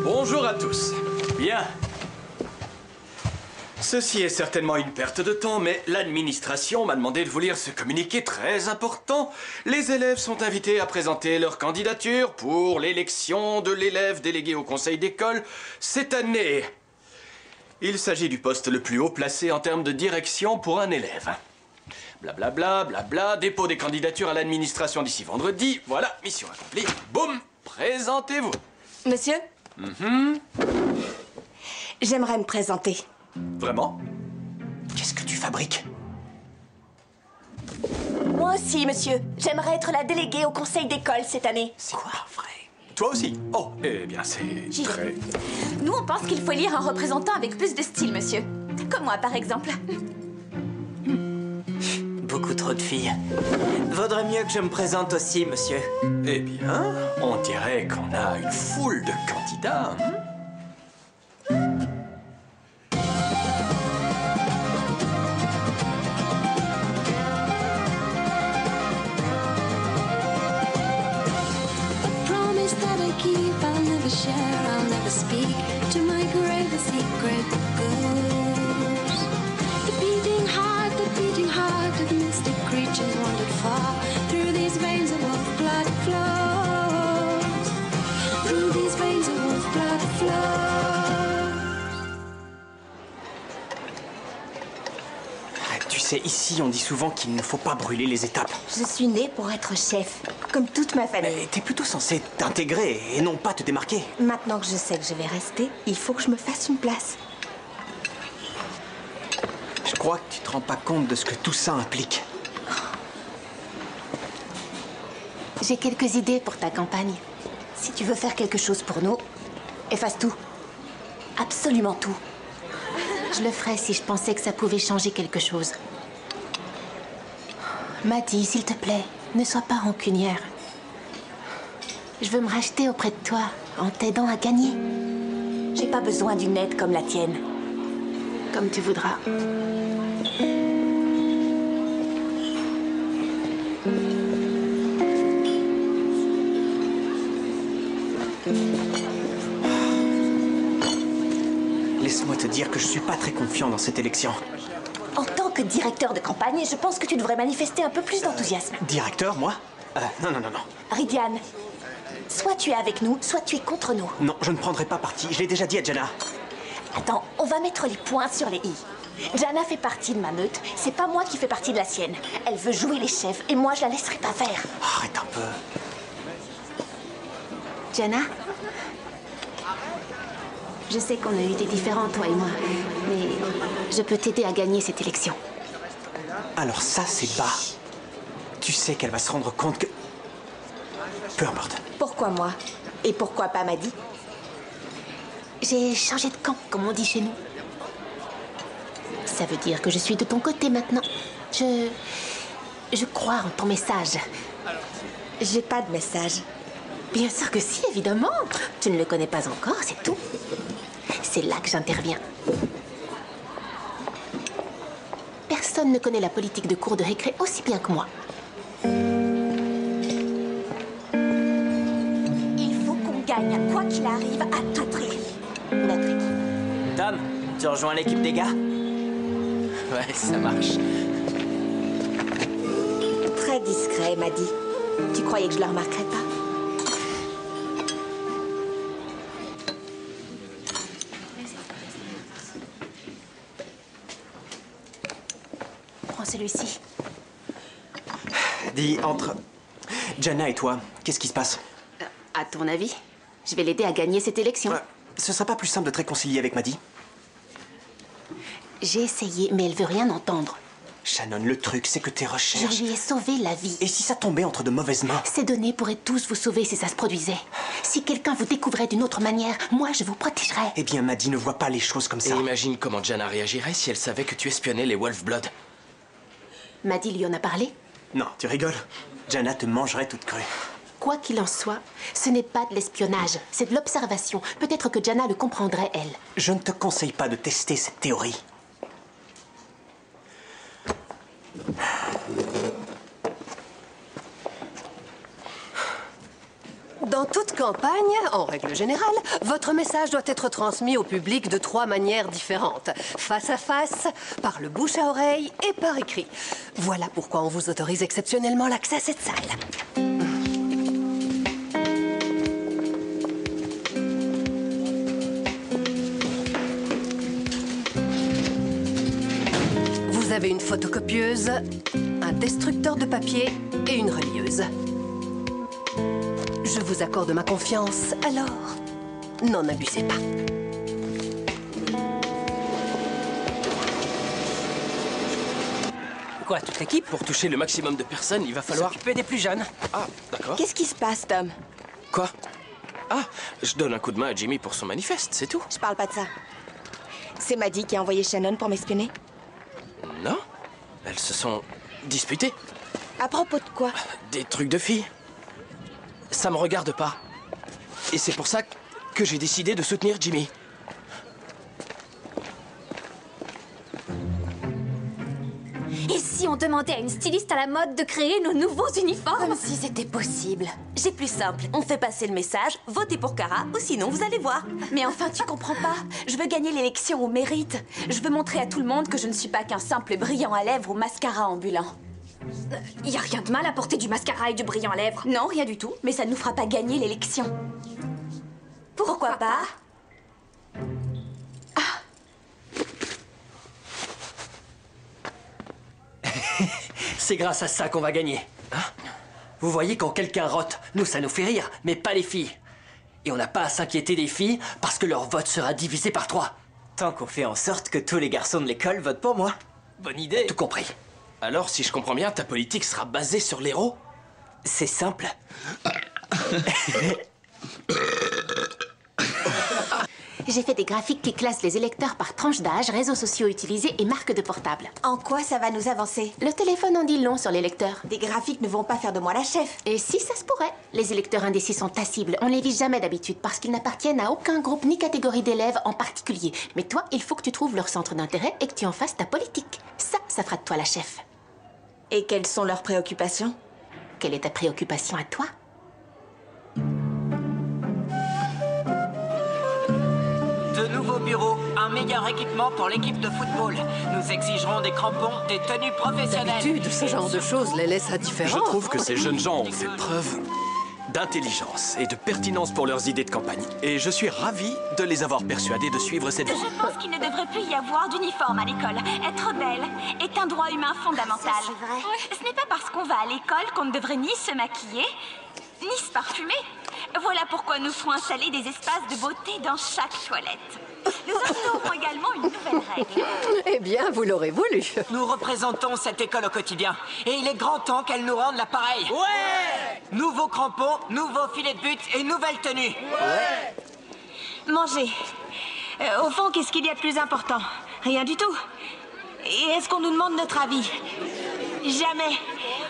Bonjour à tous. Bien. Ceci est certainement une perte de temps, mais l'administration m'a demandé de vous lire ce communiqué très important. Les élèves sont invités à présenter leur candidature pour l'élection de l'élève délégué au conseil d'école cette année. Il s'agit du poste le plus haut placé en termes de direction pour un élève. Blablabla, blabla, dépôt des candidatures à l'administration d'ici vendredi. Voilà, mission accomplie. Boum, présentez-vous. Monsieur? J'aimerais me présenter. Vraiment? Qu'est-ce que tu fabriques? Moi aussi, monsieur. J'aimerais être la déléguée au conseil d'école cette année. C'est pas vrai. Toi aussi? Oh, eh bien, c'est très... Nous, on pense qu'il faut élire un représentant avec plus de style, monsieur. Comme moi, par exemple. Beaucoup trop de filles. Vaudrait mieux que je me présente aussi, monsieur. Eh bien, on dirait qu'on a une foule de candidats. Tu sais, ici, on dit souvent qu'il ne faut pas brûler les étapes. Je suis née pour être chef, comme toute ma famille. Mais t'es plutôt censé t'intégrer et non pas te démarquer. Maintenant que je sais que je vais rester, il faut que je me fasse une place. Je crois que tu te rends pas compte de ce que tout ça implique. J'ai quelques idées pour ta campagne. Si tu veux faire quelque chose pour nous, efface tout. Absolument tout. Je le ferais si je pensais que ça pouvait changer quelque chose. Maddy, s'il te plaît, ne sois pas rancunière. Je veux me racheter auprès de toi, en t'aidant à gagner. J'ai pas besoin d'une aide comme la tienne. Comme tu voudras. Laisse-moi te dire que je suis pas très confiant dans cette élection. En tant que directeur de campagne, je pense que tu devrais manifester un peu plus d'enthousiasme. Directeur, moi? Non. Ridian, soit tu es avec nous, soit tu es contre nous. Non, je ne prendrai pas parti. Je l'ai déjà dit à Jana. Attends, on va mettre les points sur les i. Jana fait partie de ma meute, c'est pas moi qui fais partie de la sienne. Elle veut jouer les chefs et moi je la laisserai pas faire. Arrête un peu. Jana, je sais qu'on a eu des différends, toi et moi, mais je peux t'aider à gagner cette élection. Alors ça, c'est bas. Tu sais qu'elle va se rendre compte que... Peu importe. Pourquoi moi? Et pourquoi pas Maddy? J'ai changé de camp, comme on dit chez nous. Ça veut dire que je suis de ton côté maintenant. Je crois en ton message. J'ai pas de message. Bien sûr que si, évidemment. Tu ne le connais pas encore, c'est tout. C'est là que j'interviens. Personne ne connaît la politique de cour de récré aussi bien que moi. Il faut qu'on gagne, quoi qu'il arrive, à tout prix. Notre équipe. Tom, tu rejoins l'équipe des gars? Ouais, ça marche. Très discret, Maddy. Tu croyais que je le remarquerais pas? Prends celui-ci. Dis, entre Jana et toi, qu'est-ce qui se passe? À ton avis, je vais l'aider à gagner cette élection. Ce serait pas plus simple de te réconcilier avec Maddy? J'ai essayé, mais elle veut rien entendre. Shannon, le truc, c'est que tes recherches... Je lui ai sauvé la vie. Et si ça tombait entre de mauvaises mains? Ces données pourraient tous vous sauver si ça se produisait. Si quelqu'un vous découvrait d'une autre manière, moi, je vous protégerais. Eh bien, Maddie ne voit pas les choses comme ça. Et imagine comment Jana réagirait si elle savait que tu espionnais les Wolf-Blood. Maddie lui en a parlé? Non, tu rigoles. Jana te mangerait toute crue. Quoi qu'il en soit, ce n'est pas de l'espionnage, c'est de l'observation. Peut-être que Jana le comprendrait, elle. Je ne te conseille pas de tester cette théorie. Dans toute campagne, en règle générale, votre message doit être transmis au public de 3 manières différentes. Face à face, par le bouche à oreille et par écrit. Voilà pourquoi on vous autorise exceptionnellement l'accès à cette salle. Vous avez une photocopieuse, un destructeur de papier et une relieuse. Je vous accorde ma confiance, alors n'en abusez pas. Quoi, toute l'équipe? Pour toucher le maximum de personnes, il va falloir... S'occuper des plus jeunes. Ah, d'accord. Qu'est-ce qui se passe, Tom? Quoi? Ah, je donne un coup de main à Jimmy pour son manifeste, c'est tout. Je parle pas de ça. C'est Maddie qui a envoyé Shannon pour m'espionner? Non, elles se sont disputées. À propos de quoi? Des trucs de filles. Ça me regarde pas. Et c'est pour ça que j'ai décidé de soutenir Jimmy. Et si on demandait à une styliste à la mode de créer nos nouveaux uniformes? Comme si c'était possible. J'ai plus simple. On fait passer le message, votez pour Kara, ou sinon vous allez voir. Mais enfin, tu comprends pas. Je veux gagner l'élection au mérite. Je veux montrer à tout le monde que je ne suis pas qu'un simple brillant à lèvres ou mascara ambulant. Y a rien de mal à porter du mascara et du brillant à lèvres. Non, rien du tout. Mais ça ne nous fera pas gagner l'élection. Pourquoi pas? C'est grâce à ça qu'on va gagner. Hein? Vous voyez, quand quelqu'un rote, nous, ça nous fait rire, mais pas les filles. Et on n'a pas à s'inquiéter des filles parce que leur vote sera divisé par 3. Tant qu'on fait en sorte que tous les garçons de l'école votent pour moi. Bonne idée. Tout compris. Alors, si je comprends bien, ta politique sera basée sur l'héros? C'est simple. J'ai fait des graphiques qui classent les électeurs par tranche d'âge, réseaux sociaux utilisés et marques de portable. En quoi ça va nous avancer? Le téléphone en dit long sur l'électeur. Des graphiques ne vont pas faire de moi la chef. Et si ça se pourrait? Les électeurs indécis sont ta cible. On les vise jamais d'habitude parce qu'ils n'appartiennent à aucun groupe ni catégorie d'élèves en particulier. Mais toi, il faut que tu trouves leur centre d'intérêt et que tu en fasses ta politique. Ça fera de toi la chef. Et quelles sont leurs préoccupations? Quelle est ta préoccupation à toi? De nouveaux bureaux, un meilleur équipement pour l'équipe de football. Nous exigerons des crampons, des tenues professionnelles. D'habitude, ce genre de choses les laisse indifférents. Je trouve que ces jeunes gens ont fait preuve d'intelligence et de pertinence pour leurs idées de campagne. Et je suis ravi de les avoir persuadés de suivre cette voie. Je pense qu'il ne devrait plus y avoir d'uniforme à l'école. Être belle est un droit humain fondamental. Ce n'est pas parce qu'on va à l'école qu'on ne devrait ni se maquiller, ni se parfumer. Voilà pourquoi nous ferons installer des espaces de beauté dans chaque toilette. Nous instaurerons également une nouvelle règle. Eh bien, vous l'aurez voulu. Nous représentons cette école au quotidien. Et il est grand temps qu'elle nous rende l'appareil. Ouais! Nouveaux crampons, nouveaux filets de but et nouvelles tenues. Ouais! Manger. Au fond, qu'est-ce qu'il y a de plus important? Rien du tout. Et est-ce qu'on nous demande notre avis? Jamais.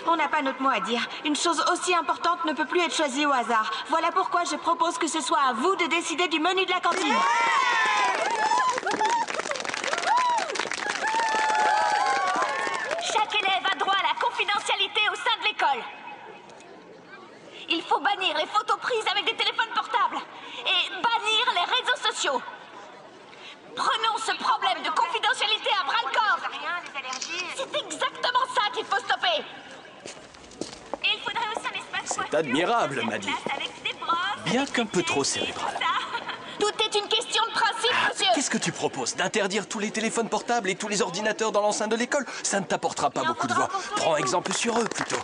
On n'a pas notre mot à dire. Une chose aussi importante ne peut plus être choisie au hasard. Voilà pourquoi je propose que ce soit à vous de décider du menu de la cantine. Chaque élève a droit à la confidentialité au sein de l'école. Il faut bannir les photos prises avec des téléphones portables et bannir les réseaux sociaux. Prenons ce problème de confidentialité à bras-le-corps. C'est exactement ça qu'il faut stopper. Et il faudrait aussi un espace. C'est admirable, Maddie. Bien qu'un peu trop cérébral. Tout est une question de principe, monsieur. Qu'est-ce que tu proposes? D'interdire tous les téléphones portables et tous les ordinateurs dans l'enceinte de l'école? Ça ne t'apportera pas beaucoup de voix. Prends exemple sur eux, plutôt.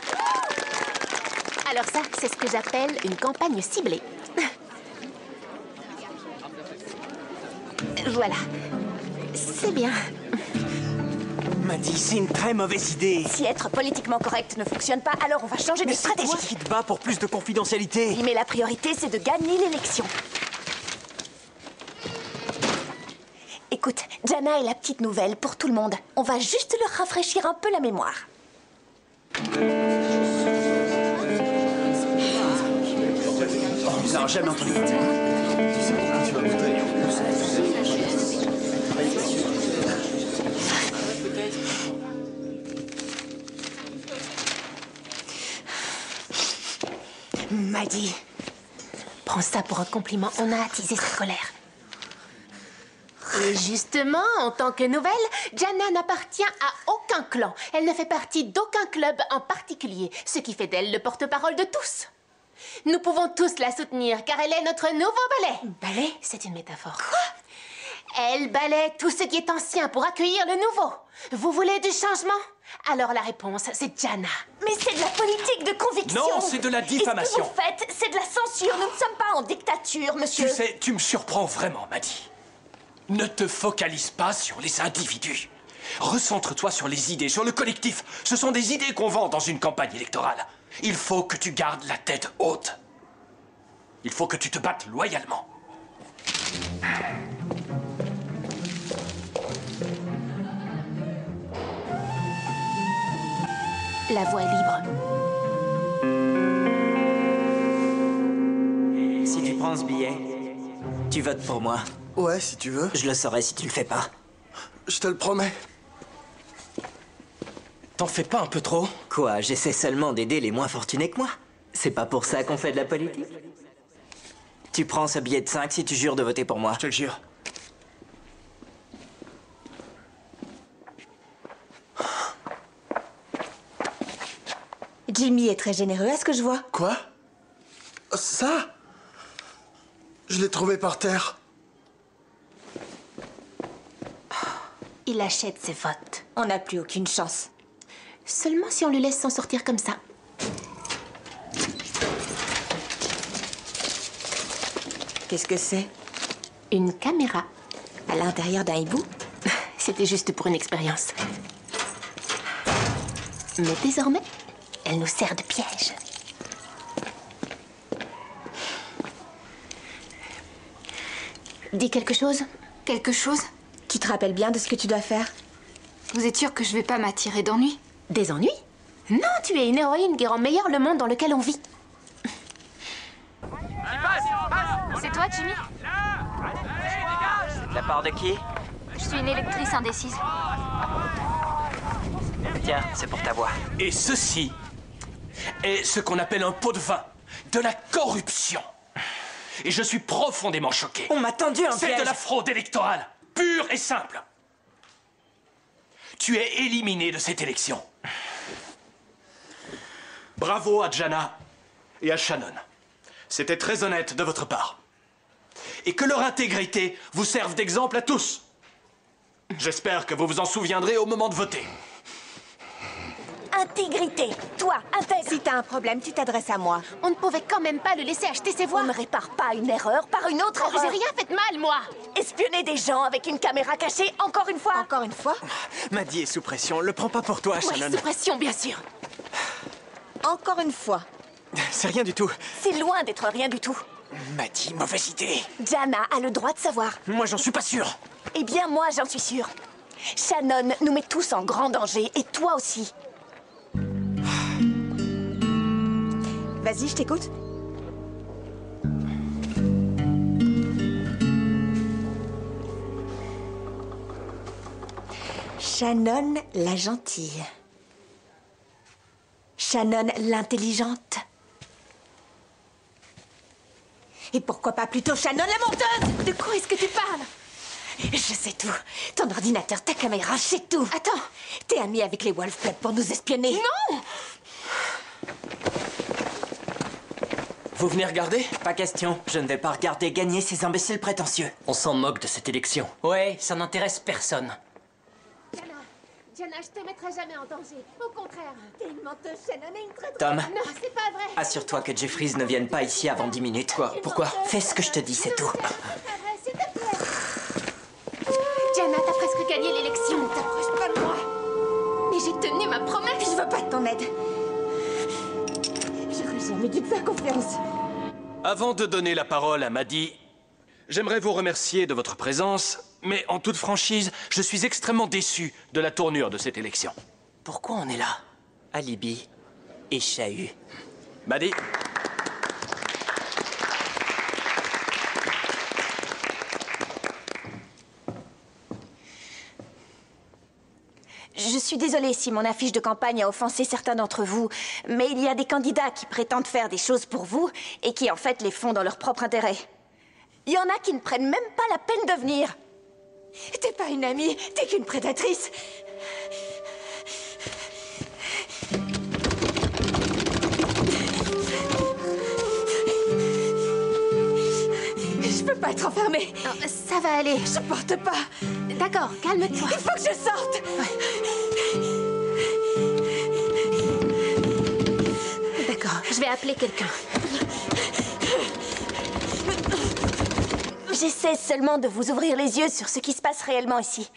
Alors ça, c'est ce que j'appelle une campagne ciblée. Voilà. C'est bien. Maddie, c'est une très mauvaise idée. Si être politiquement correct ne fonctionne pas, alors on va changer de Mais c'est stratégie. toi qui te bats pour plus de confidentialité. Oui, mais la priorité, c'est de gagner l'élection. Écoute, Jana est la petite nouvelle pour tout le monde. On va juste leur rafraîchir un peu la mémoire. Non, jamais entendu. Maddie, prends ça pour un compliment. On a attisé sa colère. Et justement, en tant que nouvelle, Jana n'appartient à aucun clan. Elle ne fait partie d'aucun club en particulier, ce qui fait d'elle le porte-parole de tous. Nous pouvons tous la soutenir, car elle est notre nouveau balai. Balai? C'est une métaphore. Quoi? Elle balaie tout ce qui est ancien pour accueillir le nouveau. Vous voulez du changement? Alors la réponse, c'est Jana. Mais c'est de la politique de conviction. Non, c'est de la diffamation. Et ce que vous faites, c'est de la censure. Nous ne sommes pas en dictature, monsieur. Tu sais, tu me surprends vraiment, Maddie. Ne te focalise pas sur les individus. Recentre-toi sur les idées, sur le collectif. Ce sont des idées qu'on vend dans une campagne électorale. Il faut que tu gardes la tête haute. Il faut que tu te battes loyalement. La voie est libre. Si tu prends ce billet, tu votes pour moi. Ouais, si tu veux. Je le saurai si tu le fais pas. Je te le promets. T'en fais pas un peu trop? Quoi, j'essaie seulement d'aider les moins fortunés que moi. C'est pas pour ça qu'on fait de la politique. Tu prends ce billet de 5 si tu jures de voter pour moi. Je te le jure. Jimmy est très généreux, à ce que je vois. Quoi? Ça? Je l'ai trouvé par terre. Il achète ses votes. On n'a plus aucune chance. Seulement si on le laisse s'en sortir comme ça. Qu'est-ce que c'est? Une caméra. À l'intérieur d'un hibou? C'était juste pour une expérience. Mais désormais, elle nous sert de piège. Dis quelque chose? Quelque chose? Tu te rappelles bien de ce que tu dois faire? Vous êtes sûr que je vais pas m'attirer d'ennui? Des ennuis? Non, tu es une héroïne qui rend meilleur le monde dans lequel on vit. C'est toi, Jimmy? De la part de qui? Je suis une électrice indécise. Tiens, c'est pour ta voix. Et ceci est ce qu'on appelle un pot de vin. De la corruption. Et je suis profondément choqué. On m'a tendu un C'est piège. de la fraude électorale. Pure et simple. Tu es éliminé de cette élection. Bravo à Jana et à Shannon. C'était très honnête de votre part. Et que leur intégrité vous serve d'exemple à tous. J'espère que vous vous en souviendrez au moment de voter. Intégrité. Toi, intègre. Si t'as un problème, tu t'adresses à moi. On ne pouvait quand même pas le laisser acheter ses voix. On ne répare pas une erreur par une autre erreur. J'ai rien fait de mal, moi. Espionner des gens avec une caméra cachée, encore une fois. Encore une fois? Maddie est sous pression. Le prends pas pour toi, Oui, Shannon. sous pression, bien sûr. Encore une fois. C'est rien du tout. C'est loin d'être rien du tout. Maddie, mauvaise idée. Jana a le droit de savoir. Moi, j'en suis pas sûr. Eh bien, moi, j'en suis sûre. Shannon nous met tous en grand danger, et toi aussi. Vas-y, je t'écoute. Shannon la gentille. Shannon l'intelligente. Et pourquoi pas plutôt Shannon la menteuse? De quoi est-ce que tu parles? Je sais tout. Ton ordinateur, ta caméra, je sais tout. Attends. T'es ami avec les Wolf Club pour nous espionner. Non! Vous venez regarder? Pas question. Je ne vais pas regarder gagner ces imbéciles prétentieux. On s'en moque de cette élection. Ouais, ça n'intéresse personne. Jana, je te mettrai jamais en danger. Au contraire. T'es une menteuse, Shannon, et une traître. Tom, Non, c'est pas vrai. assure-toi que Jeffries ne vienne pas ici avant 10 minutes. Quoi? Pourquoi? Fais ce que je te dis, c'est tout. C'est pas vrai, s'il te plaît. Jana, t'as presque gagné l'élection. T'approches pas de moi. mais tu te fais confiance. Avant de donner la parole à Maddie, j'aimerais vous remercier de votre présence, mais en toute franchise, je suis extrêmement déçu de la tournure de cette élection. Pourquoi on est là? Alibi et chahut. Maddie? Je suis désolée si mon affiche de campagne a offensé certains d'entre vous, mais il y a des candidats qui prétendent faire des choses pour vous et qui en fait les font dans leur propre intérêt. Il y en a qui ne prennent même pas la peine de venir. T'es pas une amie, t'es qu'une prédatrice. Je peux pas être enfermée. Oh, ça va aller. Je porte pas. D'accord, calme-toi. Il faut que je sorte. D'accord, je vais appeler quelqu'un. J'essaie seulement de vous ouvrir les yeux sur ce qui se passe réellement ici.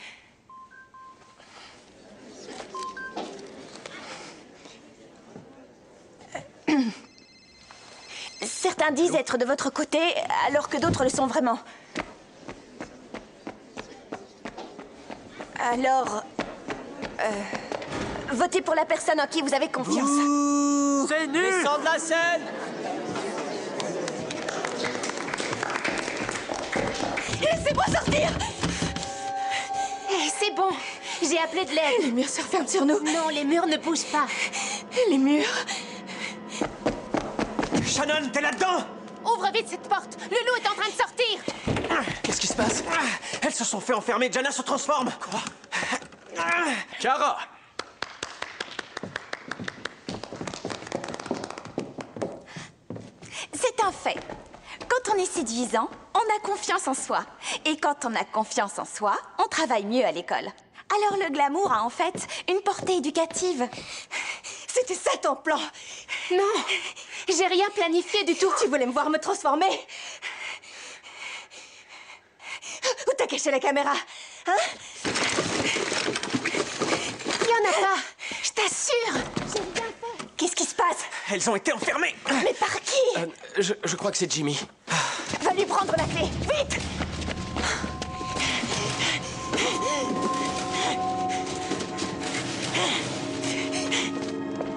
Certains disent être de votre côté, alors que d'autres le sont vraiment. Alors... votez pour la personne en qui vous avez confiance. C'est nul! Descends de la scène! Laissez-moi sortir! Hey, c'est bon. J'ai appelé de l'aide. Les murs se referment sur nous. Non, les murs ne bougent pas. Les murs... Shannon, t'es là-dedans? Ouvre vite cette porte. Le loup est en train de sortir. Qu'est-ce qui se passe? Elles se sont fait enfermer. Jana se transforme. Quoi? Kara! C'est un fait. Quand on est séduisant, on a confiance en soi. Et quand on a confiance en soi, on travaille mieux à l'école. Alors le glamour a en fait une portée éducative. C'était ça ton plan? Non, j'ai rien planifié du tout. Tu voulais me voir me transformer? Où t'as caché la caméra? Hein? Il y en a pas. Je t'assure. J'ai bien fait. Qu'est-ce qui se passe? Elles ont été enfermées. Mais par qui? Je crois que c'est Jimmy. Va lui prendre la clé, vite!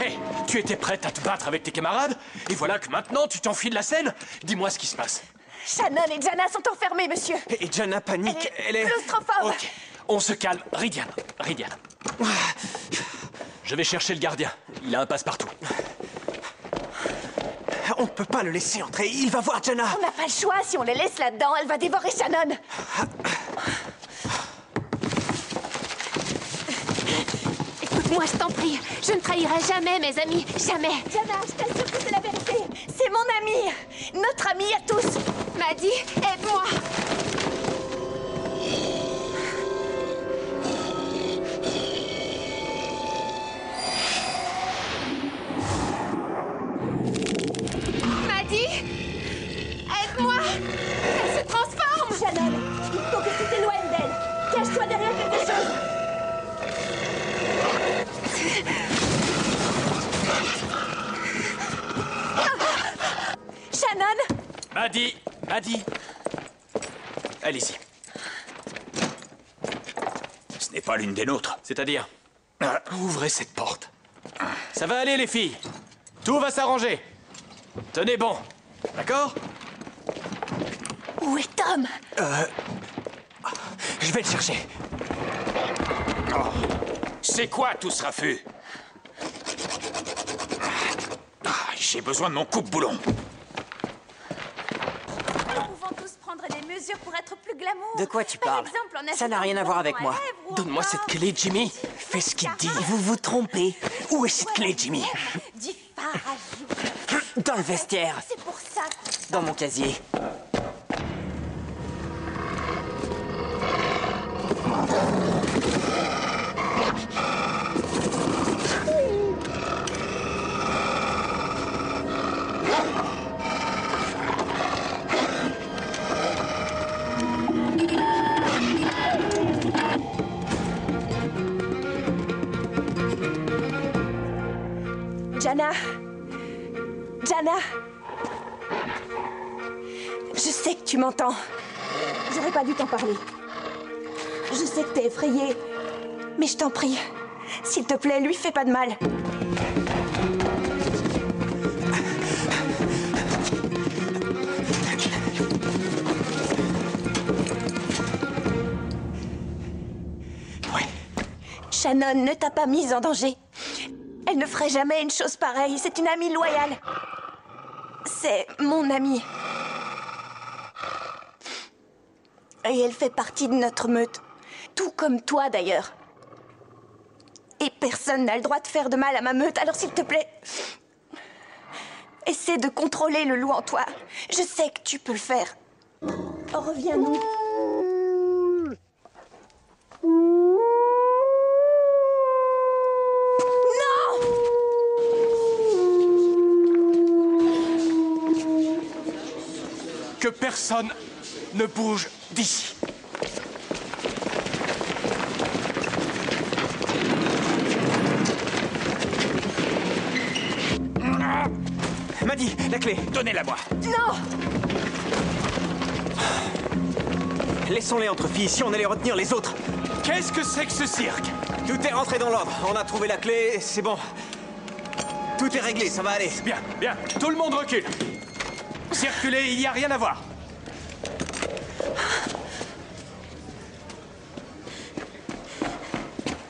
Hé, tu étais prête à te battre avec tes camarades, et voilà que maintenant tu t'enfuis de la scène? Dis-moi ce qui se passe. Shannon et Jana sont enfermés, monsieur. Et Jana panique. Elle est... claustrophobe. Ok, on se calme. Rydian. Je vais chercher le gardien. Il a un passe-partout. On ne peut pas le laisser entrer. Il va voir Jana. On n'a pas le choix. Si on les laisse là-dedans, elle va dévorer Shannon. Écoute-moi, je t'en prie. Je ne trahirai jamais mes amis. Jamais. Jana, je t'assure que c'est la vérité. C'est mon ami. Notre ami à tous. Maddie, aide-moi. Maddie, aide-moi. Elle se transforme. Shannon, il faut que tu t'éloignes d'elle. Cache-toi derrière quelque chose. Shannon! Maddie. Allez-y. Ce n'est pas l'une des nôtres. C'est-à-dire? Ouvrez cette porte. Ça va aller, les filles. Tout va s'arranger. Tenez bon. D'accord? Où est Tom? Je vais le chercher. C'est quoi tout ce raffut? J'ai besoin de mon coupe-boulon. Nous pouvons tous prendre des mesures pour être plus glamour. De quoi tu parles? Par exemple, en Ça n'a rien à voir avec moi. Donne-moi cette clé, Jimmy. Fais ce qu'il dit. Vous vous trompez. Où est cette clé, Jimmy? Du phare à jour. Dans le vestiaire. C'est pour ça. Dans mon casier. Jana. Je sais que tu m'entends. J'aurais pas dû t'en parler. Je sais que t'es effrayée. Mais je t'en prie, s'il te plaît, lui fais pas de mal. Oui. Shannon ne t'a pas mise en danger. Elle ne ferait jamais une chose pareille. C'est une amie loyale. C'est mon amie. Et elle fait partie de notre meute. Tout comme toi, d'ailleurs. Et personne n'a le droit de faire de mal à ma meute, alors s'il te plaît... essaie de contrôler le loup en toi. Je sais que tu peux le faire. Reviens-nous. Que personne ne bouge d'ici. Maddie, la clé. Donnez-la-moi. Non! Laissons-les entre filles. Si on allait retenir les autres. Qu'est-ce que c'est que ce cirque? Tout est rentré dans l'ordre. On a trouvé la clé, c'est bon. Tout est réglé, ça va aller. Bien, bien. Tout le monde recule. Circulez, il n'y a rien à voir.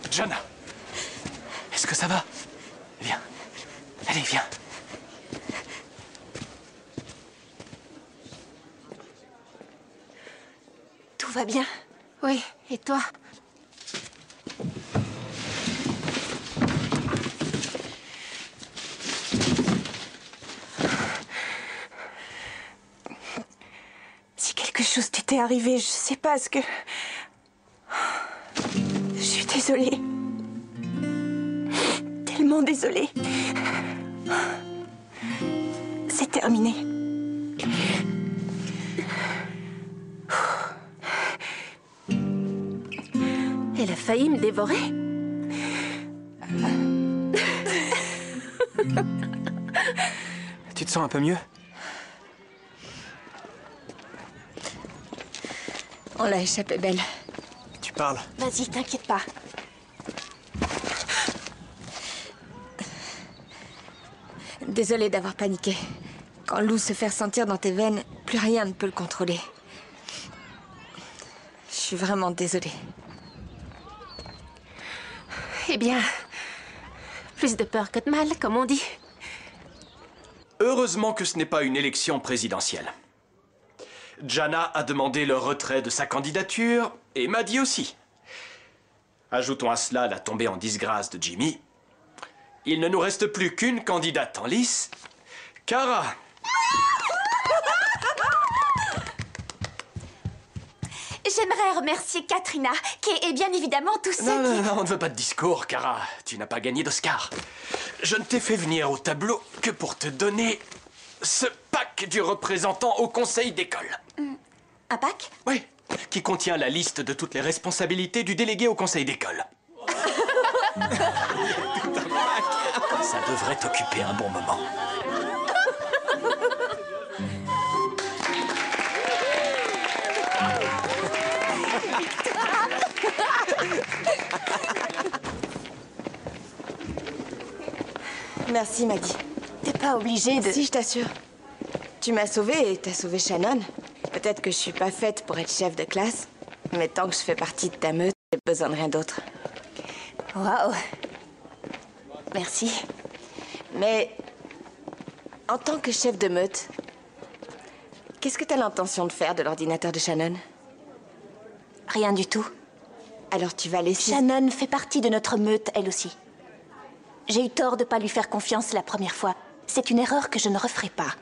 Jana, est-ce que ça va? Viens. Allez, viens. Tout va bien? Oui, et toi? Si quelque chose t'était arrivé, je sais pas ce que... Je suis désolée. Tellement désolée. C'est terminé. Elle a failli me dévorer. Tu te sens un peu mieux? On l'a échappé belle. Tu parles? Vas-y, t'inquiète pas. Désolée d'avoir paniqué. Quand Lou se fait ressentir dans tes veines, plus rien ne peut le contrôler. Je suis vraiment désolée. Eh bien, plus de peur que de mal, comme on dit. Heureusement que ce n'est pas une élection présidentielle. Jana a demandé le retrait de sa candidature, et Maddie aussi. Ajoutons à cela la tombée en disgrâce de Jimmy. Il ne nous reste plus qu'une candidate en lice, Kara. J'aimerais remercier Katrina, et bien évidemment tous ceux Non, qui... non, on ne veut pas de discours, Kara. Tu n'as pas gagné d'Oscar. Je ne t'ai fait venir au tableau que pour te donner ce pack du représentant au conseil d'école. Un pack? Oui, qui contient la liste de toutes les responsabilités du délégué au conseil d'école. Ça devrait t'occuper un bon moment. Merci, Maddie. T'es pas obligée de... Si, je t'assure. Tu m'as sauvée et t'as sauvé Shannon. Peut-être que je suis pas faite pour être chef de classe, mais tant que je fais partie de ta meute, j'ai besoin de rien d'autre. Waouh. Merci. Mais en tant que chef de meute, qu'est-ce que t'as l'intention de faire de l'ordinateur de Shannon? Rien du tout. Alors tu vas laisser... Shannon fait partie de notre meute, elle aussi. J'ai eu tort de pas lui faire confiance la première fois. C'est une erreur que je ne referai pas.